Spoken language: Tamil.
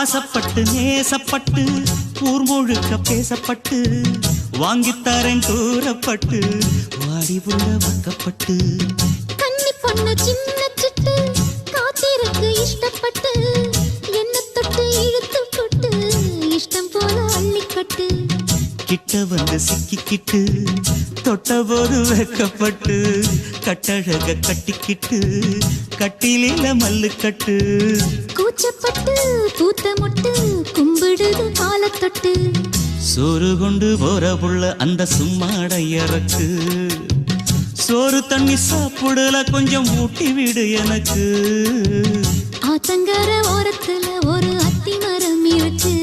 ஆசைப்பட்டு நேசப்பட்டு ஊர் முழுக்க பேசப்பட்டு வாங்கித்தரேன் கூறப்பட்டு வாடி உள்ள வாக்கப்பட்டு கன்னி பொண்ணு சின்ன சிட்டு காத்திருக்கு இஷ்டப்பட்டு என்ன தொட்டு இழுத்து கொட்டு இஷ்டம் போல அள்ளிக்கட்டு கிட்ட வந்து சிக்கிக்கிட்டு தொட்ட போது வைக்கப்பட்டு கட்டழக கட்டிக்கிட்டு கட்டிலில மல்லு கட்டு கூச்சப்பட்டு பூத்த முட்டு கும்பிடுது காலத்தொட்டு சோறு கொண்டு போற புள்ள அந்த சும்மாட இறக்கு சோறு தண்ணி சாப்பிடல கொஞ்சம் ஊட்டி விடு எனக்கு ஆத்தங்கர ஓரத்துல ஒரு அத்தி மரம் இருக்கு